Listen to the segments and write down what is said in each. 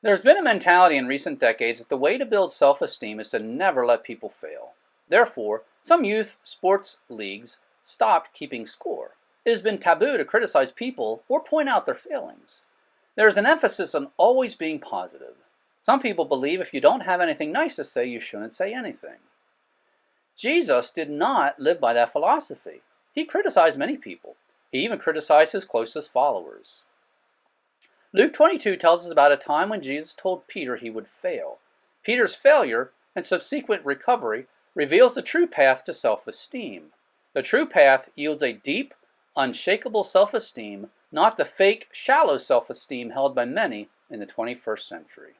There's been a mentality in recent decades that the way to build self-esteem is to never let people fail. Therefore, some youth sports leagues stopped keeping score. It has been taboo to criticize people or point out their failings. There is an emphasis on always being positive. Some people believe if you don't have anything nice to say, you shouldn't say anything. Jesus did not live by that philosophy. He criticized many people. He even criticized his closest followers. Luke 22 tells us about a time when Jesus told Peter he would fail. Peter's failure and subsequent recovery reveals the true path to self-esteem. The true path yields a deep, unshakable self-esteem, not the fake, shallow self-esteem held by many in the 21st century.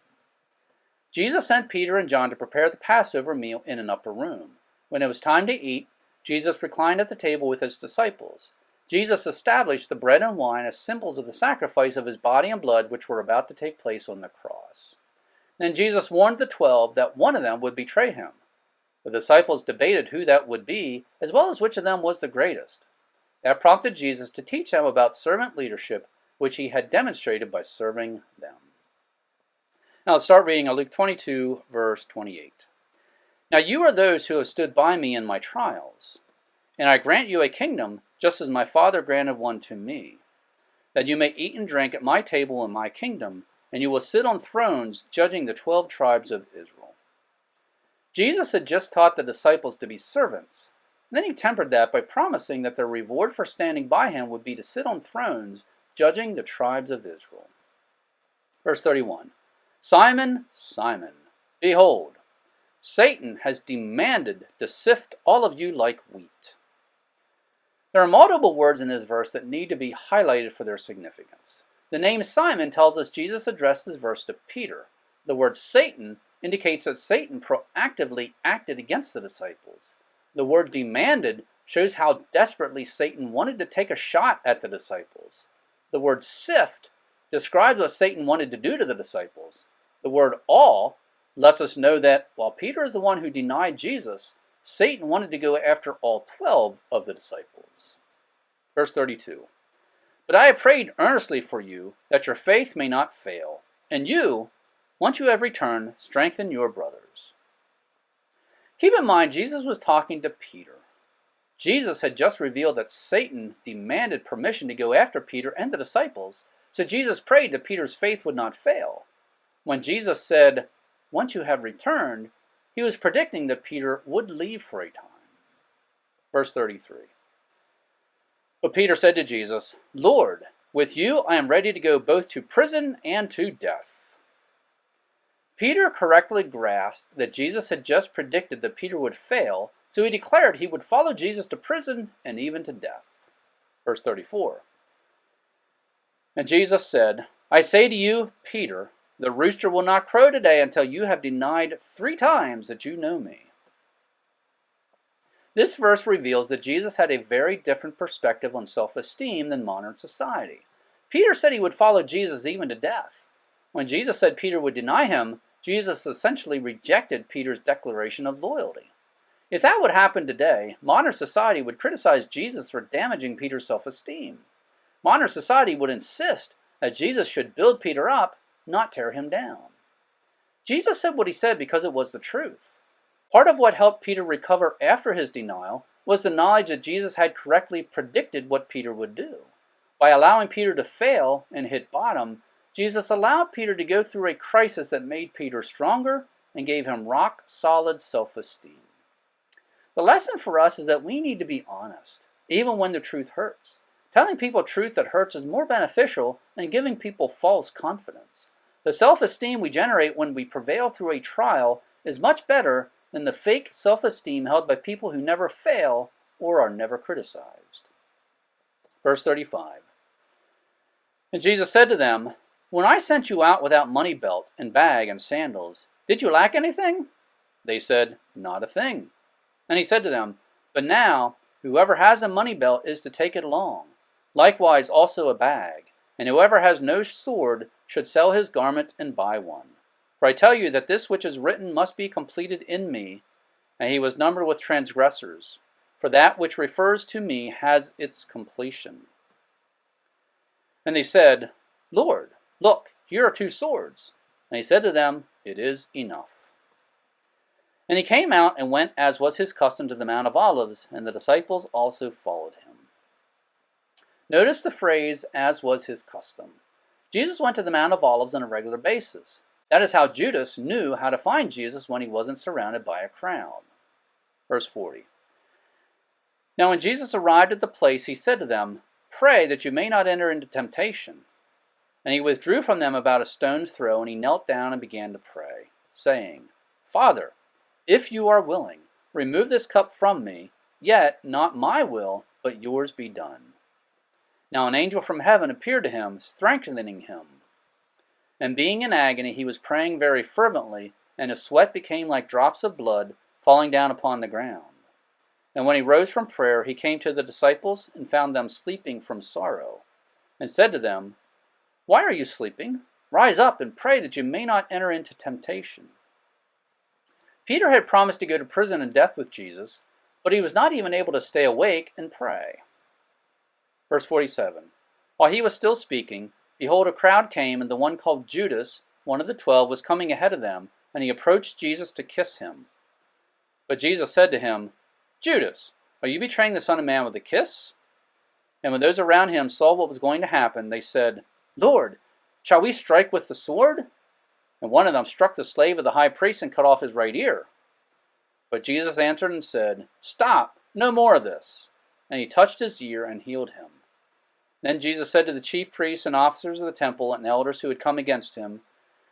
Jesus sent Peter and John to prepare the Passover meal in an upper room. When it was time to eat, Jesus reclined at the table with his disciples. Jesus established the bread and wine as symbols of the sacrifice of his body and blood which were about to take place on the cross. Then Jesus warned the 12 that one of them would betray him. The disciples debated who that would be, as well as which of them was the greatest. That prompted Jesus to teach them about servant leadership, which he had demonstrated by serving them. Now let's start reading Luke 22, verse 28. Now you are those who have stood by me in my trials, and I grant you a kingdom, just as my Father granted one to me, that you may eat and drink at my table in my kingdom, and you will sit on thrones judging the 12 tribes of Israel. Jesus had just taught the disciples to be servants. Then he tempered that by promising that their reward for standing by him would be to sit on thrones judging the tribes of Israel. Verse 31. Simon, Simon, behold, Satan has demanded to sift all of you like wheat. There are multiple words in this verse that need to be highlighted for their significance. The name Simon tells us Jesus addressed this verse to Peter. The word Satan indicates that Satan proactively acted against the disciples. The word demanded shows how desperately Satan wanted to take a shot at the disciples. The word sift describes what Satan wanted to do to the disciples. The word all lets us know that while Peter is the one who denied Jesus, Satan wanted to go after all 12 of the disciples. Verse 32. But I have prayed earnestly for you that your faith may not fail, and you, once you have returned, strengthen your brothers. Keep in mind, Jesus was talking to Peter. Jesus had just revealed that Satan demanded permission to go after Peter and the disciples, so Jesus prayed that Peter's faith would not fail. When Jesus said, once you have returned, he was predicting that Peter would leave for a time. Verse 33. But Peter said to Jesus, Lord, with you I am ready to go both to prison and to death. Peter correctly grasped that Jesus had just predicted that Peter would fail, so he declared he would follow Jesus to prison and even to death. Verse 34. And Jesus said, I say to you, Peter, the rooster will not crow today until you have denied 3 times that you know me. This verse reveals that Jesus had a very different perspective on self-esteem than modern society. Peter said he would follow Jesus even to death. When Jesus said Peter would deny him, Jesus essentially rejected Peter's declaration of loyalty. If that would happen today, modern society would criticize Jesus for damaging Peter's self-esteem. Modern society would insist that Jesus should build Peter up, not tear him down. Jesus said what he said because it was the truth. Part of what helped Peter recover after his denial was the knowledge that Jesus had correctly predicted what Peter would do. By allowing Peter to fail and hit bottom, Jesus allowed Peter to go through a crisis that made Peter stronger and gave him rock-solid self-esteem. The lesson for us is that we need to be honest, even when the truth hurts. Telling people truth that hurts is more beneficial than giving people false confidence. The self-esteem we generate when we prevail through a trial is much better than the fake self-esteem held by people who never fail or are never criticized. Verse 35. And Jesus said to them, When I sent you out without money belt and bag and sandals, did you lack anything? They said, Not a thing. And he said to them, But now, whoever has a money belt is to take it along, likewise also a bag, and whoever has no sword should sell his garment and buy one. For I tell you that this which is written must be completed in me. And he was numbered with transgressors. For that which refers to me has its completion. And they said, Lord, look, here are 2 swords. And he said to them, "It is enough." And he came out and went, as was his custom, to the Mount of Olives, and the disciples also followed him. Notice the phrase, "as was his custom." Jesus went to the Mount of Olives on a regular basis. That is how Judas knew how to find Jesus when he wasn't surrounded by a crowd. Verse 40. Now when Jesus arrived at the place, he said to them, "Pray that you may not enter into temptation." And he withdrew from them about a stone's throw, and he knelt down and began to pray, saying, "Father, if you are willing, remove this cup from me, yet not my will, but yours be done." Now an angel from heaven appeared to him, strengthening him. And being in agony, he was praying very fervently, and his sweat became like drops of blood falling down upon the ground. And when he rose from prayer, he came to the disciples and found them sleeping from sorrow, and said to them, "Why are you sleeping? Rise up and pray that you may not enter into temptation." Peter had promised to go to prison and death with Jesus, but he was not even able to stay awake and pray. Verse 47. While he was still speaking, behold, a crowd came, and the one called Judas, one of the 12, was coming ahead of them, and he approached Jesus to kiss him. But Jesus said to him, "Judas, are you betraying the Son of Man with a kiss?" And when those around him saw what was going to happen, they said, "Lord, shall we strike with the sword?" And one of them struck the slave of the high priest and cut off his right ear. But Jesus answered and said, "Stop, no more of this." And he touched his ear and healed him. Then Jesus said to the chief priests and officers of the temple and elders who had come against him,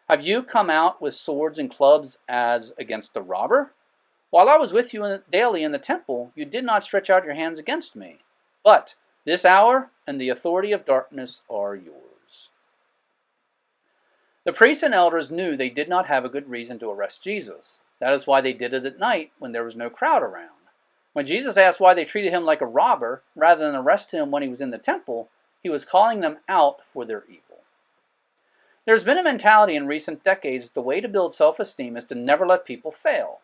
"Have you come out with swords and clubs as against a robber? While I was with you daily in the temple, you did not stretch out your hands against me. But this hour and the authority of darkness are yours." The priests and elders knew they did not have a good reason to arrest Jesus. That is why they did it at night when there was no crowd around. When Jesus asked why they treated him like a robber rather than arrest him when he was in the temple, he was calling them out for their evil. There's been a mentality in recent decades that the way to build self-esteem is to never let people fail.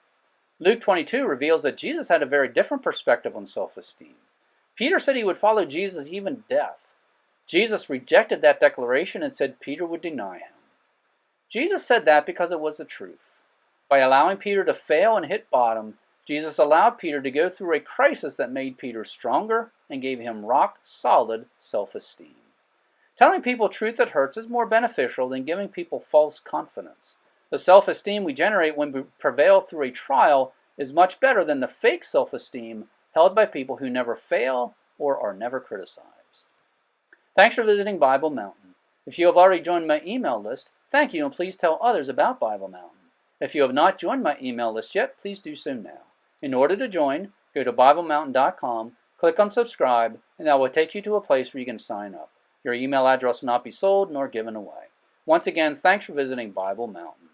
Luke 22 reveals that Jesus had a very different perspective on self-esteem. Peter said he would follow Jesus even death. Jesus rejected that declaration and said Peter would deny him. Jesus said that because it was the truth. By allowing Peter to fail and hit bottom, Jesus allowed Peter to go through a crisis that made Peter stronger and gave him rock-solid self-esteem. Telling people truth that hurts is more beneficial than giving people false confidence. The self-esteem we generate when we prevail through a trial is much better than the fake self-esteem held by people who never fail or are never criticized. Thanks for visiting Bible Mountain. If you have already joined my email list, thank you, and please tell others about Bible Mountain. If you have not joined my email list yet, please do so now. In order to join, go to BibleMountain.com, click on subscribe, and that will take you to a place where you can sign up. Your email address will not be sold nor given away. Once again, thanks for visiting Bible Mountain.